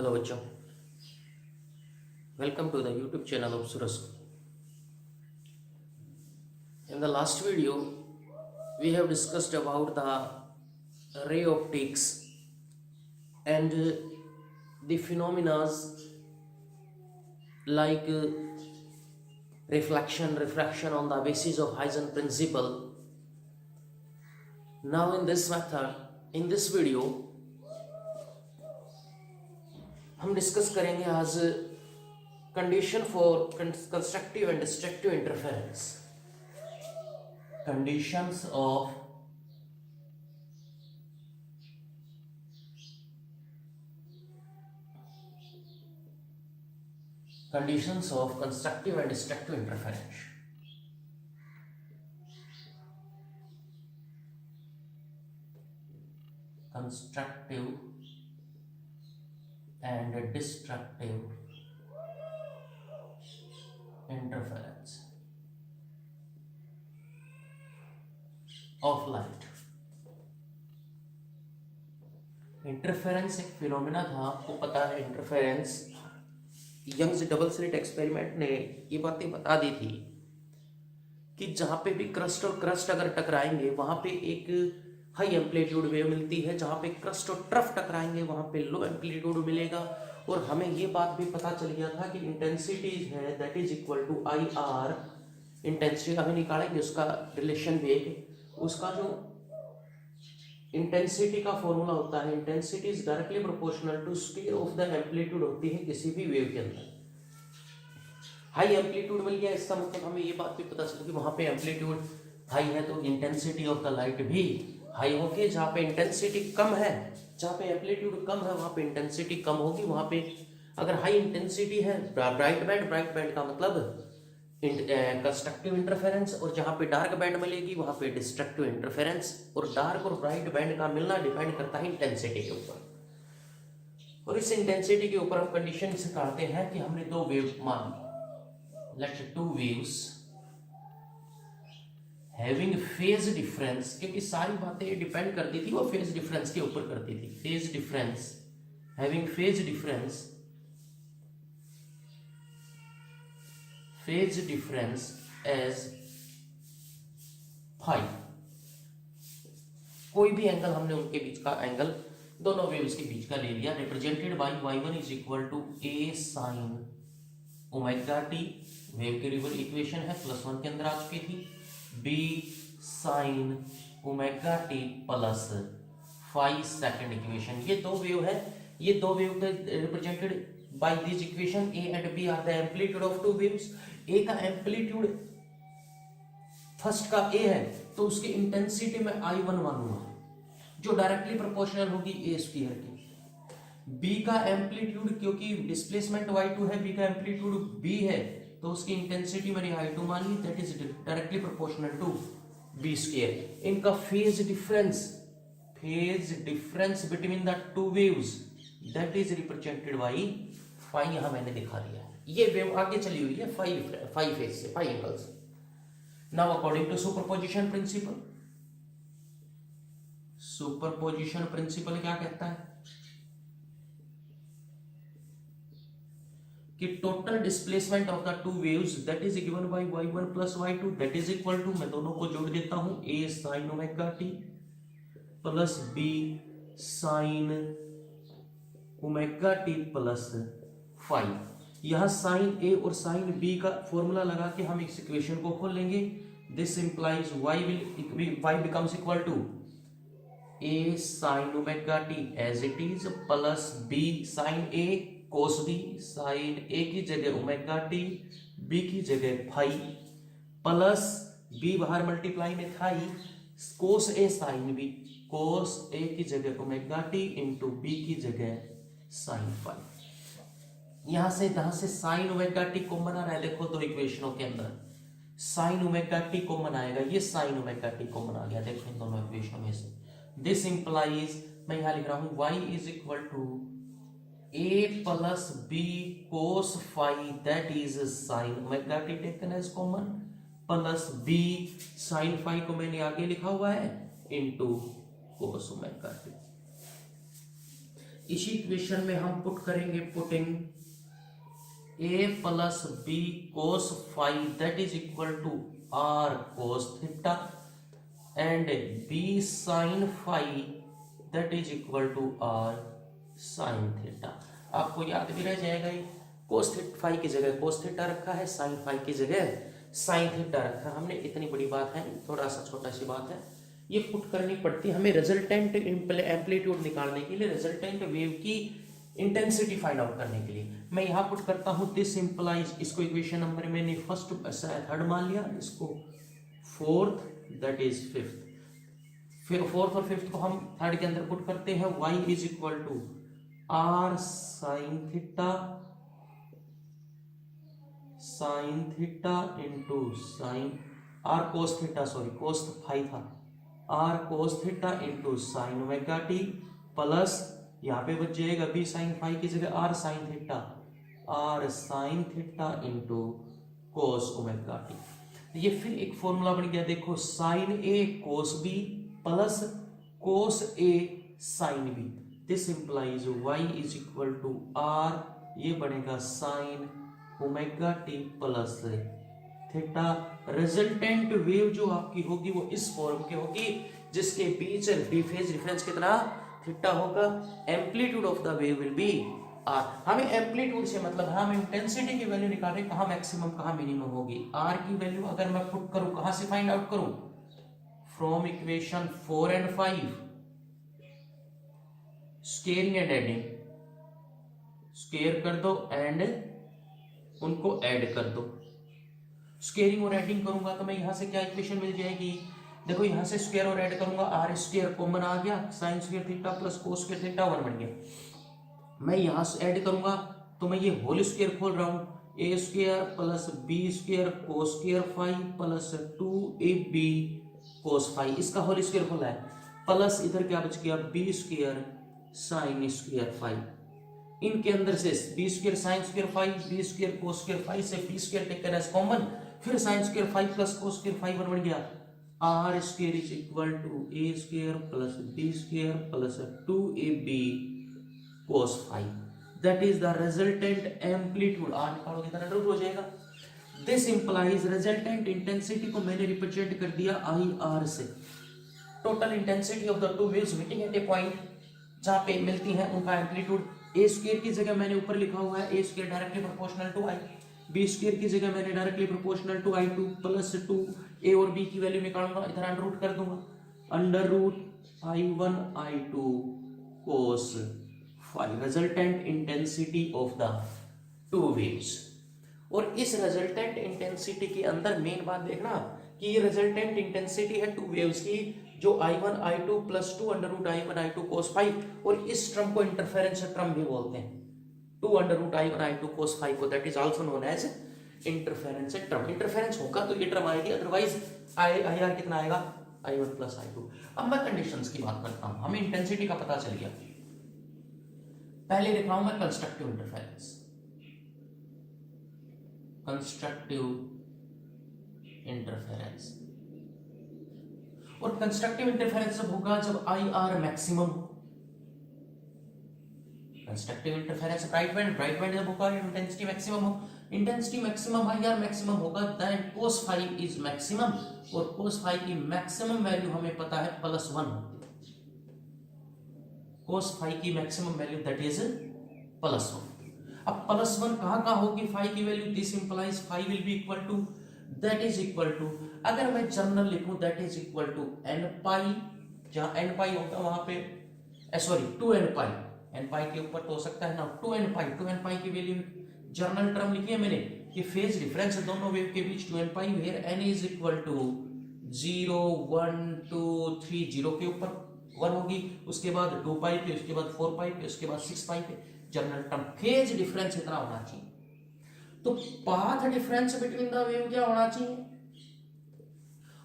Hello बच्चों, welcome to the YouTube channel of Suraj. In the last video, we have discussed about the ray optics and the phenomena like reflection, refraction on the basis of Huygens principle. Now in this method, in this video, हम discuss करेंगे आज condition for constructive and destructive interference. Conditions of constructive and destructive interference. Constructive and destructive interference of light. Interference एक phenomena था, आपको पता है. Interference Young's double slit experiment ने ये बातें बता दी थी कि जहां पे भी क्रस्ट और क्रस्ट अगर टकराएंगे वहां पे एक हाई एम्पलीट्यूड वेव मिलती है, जहां पे क्रस्ट और ट्रफ टकराएंगे वहां पे लो एम्पलीट्यूड मिलेगा. और हमें ये बात भी पता चल गया था कि इंटेंसिटी है that is equal to I R. Intensity अभी निकालेंगे उसका रिलेशन वेग. उसका जो इंटेंसिटी का फॉर्मूला होता है, intensity is directly proportional to square of the amplitude होती है किसी भी वेव के अंदर. हाई एम्पलीट्यूड मिल गया, इसका मतलब हमें ये बात भी पता चली कि वहां पे एम्पलीट्यूड हाई है तो इंटेंसिटी ऑफ द लाइट भी हाई होगी. जहाँ पे इंटेंसिटी कम है, जहाँ पे एम्पलीट्यूड कम है वहां पे इंटेंसिटी कम होगी. वहां पे अगर हाई इंटेंसिटी है ब्राइट बैंड का मतलब कंस्ट्रक्टिव इंटरफेरेंस, और जहां पे डार्क बैंड मिलेगी वहां पे डिस्ट्रक्टिव इंटरफेरेंस. और डार्क और ब्राइट बैंड का मिलना डिपेंड करता है इंटेंसिटी के ऊपर. और इस इंटेंसिटी के ऊपर हम कंडीशन से कहते हैं कि हमने दो वेव मान let two waves having phase difference, क्योंकि सारी बातें डिपेंड करती थी वो फेज डिफरेंस के ऊपर करती थी. Phase difference having phase difference as phi. कोई भी एंगल हमने उनके बीच का एंगल दोनों वेव्स के बीच का ले लिया, represented by y1 is equal to a sin omega t. Wave की रिवर्स इक्वेशन है +1 के अंदर आ चुकी थी. b sin omega t plus phi second equation. ये दो वेव है, ये दो wave represented by this equation. a and b are the amplitude of two waves. a का एम्पलीट्यूड फर्स्ट का a है तो उसकी इंटेंसिटी में I1 मानूंगा जो डायरेक्टली प्रोपोर्शनल होगी a स्क्वायर की. b का एम्पलीट्यूड क्योंकि डिस्प्लेसमेंट y2 है, b का एम्पलीट्यूड b है तो उसकी इंटेंसिटी मैंने I2 मान ली that is directly proportional to b square. इनका phase difference between the two waves that is represented by phi. यहां मैंने दिखा दिया. ये वेव आगे चली हुई है फाई फेज से, फाई एंगल से. Now according to superposition principle क्या कहता है कि total displacement of the two waves that is given by y1 plus y2 that is equal to, मैं दोनों को जोड़ देता हूं, a sin omega t plus b sin omega t plus phi. यहां साइन a और साइन b का formula लगा के हम इस इक्वेशन को खोल लेंगे. This implies y becomes equal to a sin omega t as it is plus b sin a cos b. sin a की जगह ओमेगा t, b की जगह फाई प्लस b बाहर मल्टीप्लाई में था ही cos a sin b, cos a की जगह omega t into b की जगह sin फाई. यहां से साइन ओमेगा टी कॉमन आ रहा है. देखो तो इक्वेशनों के अंदर साइन ओमेगा टी कॉमन आएगा, ये साइन ओमेगा टी कॉमन आ गया. देखो इन दोनों इक्वेशनों में से दिस इंप्लाइज, मैं यहां लिख रहा हूं y is equal to a plus b cos phi that is sine omega t taken as common plus b sine phi को मैंने आगे लिखा हुआ है इनटू cos ओमेगा टी. इसी इक्वेशन में हम पुट करेंगे, putting a plus b cos phi that is equal to R cos theta and b sine phi that is equal to R sine theta. आपको याद भी रह जाएगा, ये कोस फाई की जगह कोस थीटा रखा है, साइन फाई की जगह साइन थीटा रखा है हमने। इतनी बड़ी बात है, थोड़ा सा छोटा सी बात है, ये पुट करनी पड़ती है हमें रिजल्टेंट एम्पलीट्यूड निकालने के लिए, रिजल्टेंट वेव की इंटेंसिटी फाइंड आउट करने के लिए। मैं यहाँ पुट करता हूँ दिस इंप्लाइज, इसको इक्वेशन नंबर मैंने फर्स्ट थर्ड मान लिया, इसको फोर्थ दैट इज फिफ्थ, फिर फोर्थ और फिफ्थ को हम थर्ड के अंदर पुट करते हैं। y is equal to R sine theta into sine R cos theta, sorry cos phi था, R cos theta into sine omega t plus यहाँ पे बच जाएगा बी साइन फाई की जगह R sine theta into cos omega t. ये फिर एक फॉर्मूला बन गया, देखो sine A cos B plus cos A sine B, this implies y is equal to R, ये बनेगा sine omega t plus theta. Resultant wave जो आपकी होगी वो इस फॉर्म की होगी, जिसके बीच फेज डिफरेंस कितना थीटा होगा। Amplitude of the wave will be R. हमें एम्पलीट्यूड से मतलब है हम इंटेंसिटी की वैल्यू निकाल रहे हैं, कहाँ मैक्सिमम कहाँ मिनिमम होगी। आर की वैल्यू अगर मैं पुट करूं कहां से फाइंड आउट करूं, from equation 4 and 5, squaring and adding, square कर दो एंड उनको ऐड कर दो। स्केयरिंग और एडिंग करूंगा तो मैं यहां से क्या इक्वेशन मिल जाएगी, देखो यहां से स्क्वायर और ऐड करूंगा, आर स्क्वायर कॉमन आ गया, sine square theta plus cos square theta 1 बन गया। मैं यहां से ऐड करूंगा तो मैं ये होल स्क्वायर खोल रहा हूं, a square plus b square cos square phi plus 2ab cos phi, इसका होल स्क्वायर खोला है, प्लस इधर क्या बच गया b square sine square phi. इनके अंदर से b square sine square phi, b square cos square phi से b square taken as common, फिर sine square phi plus cos square phi बन गया, R square is equal to a square plus b square plus 2ab cos phi, that is the resultant amplitude. R निकालोगे तो under root हो जाएगा। This implies resultant intensity को मैंने represent कर दिया आई आर से, total intensity of the two waves meeting at A point, जहां पे मिलती हैं उनका एम्पलीट्यूड। ए स्क्वायर की जगह मैंने ऊपर लिखा हुआ है a square directly proportional to I, b square की जगह मैंने directly proportional to I two plus 2, a और बी की वैल्यू निकालूंगा, इधर अंडर रूट कर दूंगा, under root i1 i2 cos phi, resultant intensity of the two waves. और इस रिजल्टेंट इंटेंसिटी के अंदर मेन बात देखना कि ये रिजल्टेंट इंटेंसिटी है टू वेव्स की, जो i1 i2 plus 2 under root i1 i2 cos phi, और इस टर्म को इंटरफेरेंस टर्म भी बोलते हैं, 2 under root i1 i2 cos phi को, that is also known as interference term. Interference होगा तो ये टर्म आएगी, अदरवाइज IR कितना आएगा i1 प्लस i2। अब मैं कंडीशंस की बात करता हूं, हमें इंटेंसिटी का पता चल गया, पहले लिख रहा हूं मैं कंस्ट्रक्टिव इंटरफेरेंस, कंस्ट्रक्टिव इंटरफेरेंस। और कंस्ट्रक्टिव इंटरफेरेंस जब होगा जब IR maximum, constructive interference bright band जब होगा इंटेंसिटी मैक्सिमम हो, इंटेंसिटी मैक्सिमम IR मैक्सिमम होगा, then cos phi is maximum, और कोस फाई की मैक्सिमम वैल्यू हमें पता है +1 होती है, कोस फाई की मैक्सिमम वैल्यू दैट इज +1। अब +1 कहां होगी फाई की वैल्यू, this implies phi will be equal to, that is equal to, अगर मैं जनरल लिखूं that is equal to n pi, जहां n पाई होता है वहां पे सॉरी 2n पाई, n पाई के ऊपर तो हो सकता है ना 2n पाई की वैल्यू जनरल टर्म लिखी है मैंने कि फेज डिफरेंस दोनों वेव के बीच 2n पाई, where n is equal to 0 1 2 3, 0 के ऊपर 1 होगी, उसके बाद 2 पाई पे, उसके बाद 4 पाई पे, उसके बाद 6 पाई पे, जनरल टर्म फेज डिफरेंस इतना होना चाहिए। तो path difference between the wave क्या होना चाहिए,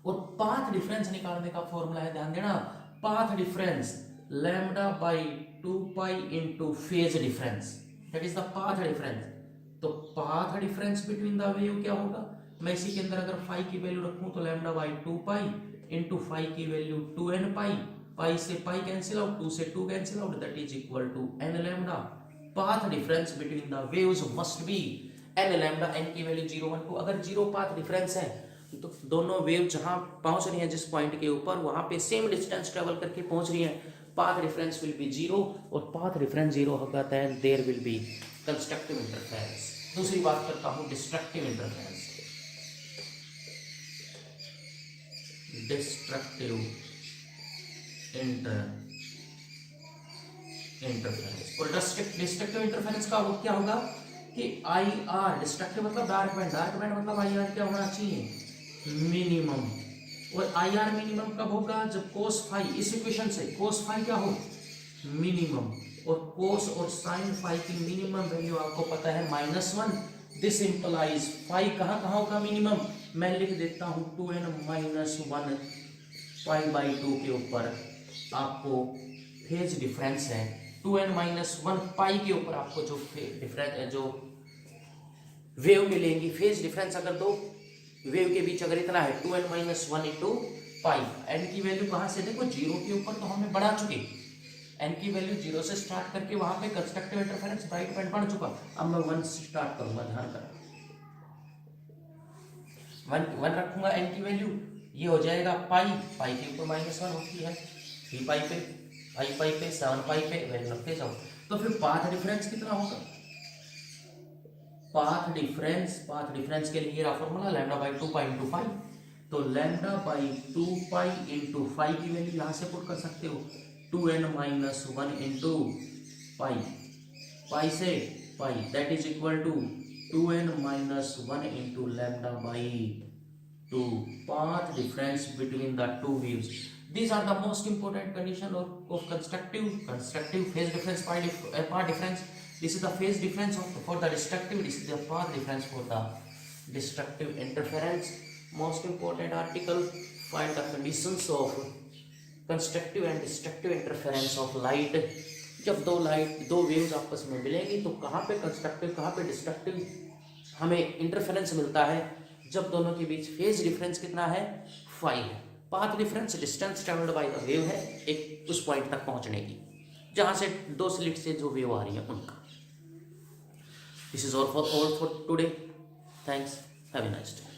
और पाथ डिफरेंस निकालने का फॉर्मूला है, ध्यान देना, path difference lambda by 2 pi into phase difference, that is the path difference. तो path difference between the wave क्या होगा, मैं इसी के अंदर अगर फाई की वैल्यू रखूं तो lambda by 2 pi into phi की वैल्यू 2n पाई, पाई से पाई कैंसिल आउट, 2 से 2 cancel out, that is equal to n lambda. Path difference between the waves must be n lambda, n की value 0 1 2। अगर 0 path difference है तो दोनों wave जहां पहुंच रही हैं जिस पॉइंट के ऊपर वहां पे सेम डिस्टेंस ट्रेवल करके पहुंच रही हैं, पाथ डिफरेंस विल बी 0। और पाथ डिफरेंस 0 होगा then there will be constructive interference. दूसरी बात करता हूं डिस्ट्रक्टिव इंटरफेरेंस। डिस्ट्रक्टिव इंटरफेरेंस और डिस्ट्रक्टिव इंटरफेरेंस का वो क्या होगा कि आई आर, डिस्ट्रक्टिव मतलब डार्क बैंड, डार्क बैंड मतलब आई आर क्या होना चाहिए मिनिमम। और आई आर मिनिमम कब होगा जब कोस फाई, इस इक्वेशन से कोस फाई क्या हो मिनिमम, और कोस और साइन फाई की मिनिमम वैल्यू आपको पता है -1। दिस इंप्लाइज फाई कहाँ कहाँ होगा मिनिमम, मैं लिख देता हूँ 2n - 1 पाई/2 के ऊपर आपको फेज डिफरेंस है 2n - 1 पाई के ऊपर आपको जो डिफरेंस जो वेव मिलेंगी, फेज डिफरेंस अगर दो वेव के बीच अगर इतना है 2n - 1 इंटू पाई, एन की वैल्यू कहाँ से देखो 0 के ऊपर तो हमें बढ़ा चुके, एन की वैल्यू 0 से स्टार्ट करके वहां पे कंस्ट्रक्टिव इंटरफेरेंस राइट बैंड बढ़ चुका। अब मैं 1 से स्टार्ट करूंगा, ध्यान कर 1 रखूंगा एन की वैल्यू, ये हो जाएगा पाई, पाई के ऊपर -1 होती है 3 पाई पे, 5 पाई पे, 7 पाई पे वैल्यू रखते जाओ। तो फिर पाथ डिफरेंस कितना होगा, पाथ डिफरेंस के लिए ये रहा फॉर्मूला λ/2 पाई इंटू 5। तो λ/2 पाई इंटू 5 की वैल्यू यहां से पुट कर सकते हो 2n - 1 इंटू पाई, पाई से pi that is equal to 2n - 1 into λ/2 path difference between the two waves. These are the most important condition of constructive phase difference, path difference. This is the phase difference for the destructive, this is the path difference for the destructive interference. Most important article, find the conditions of constructive and destructive interference of light. जब दो waves आपस में मिलेंगी तो कहाँ पे constructive कहाँ पे डिस्ट्रक्टिव हमें इंटरफेरेंस मिलता है, जब दोनों के बीच फेज डिफरेंस कितना है 5 है। Path difference distance travelled by the wave है एक उस पॉइंट तक पहुंचने की जहां से दो स्लिट से जो वेव आ रही है उनका। This is all for today, thanks, have a nice day.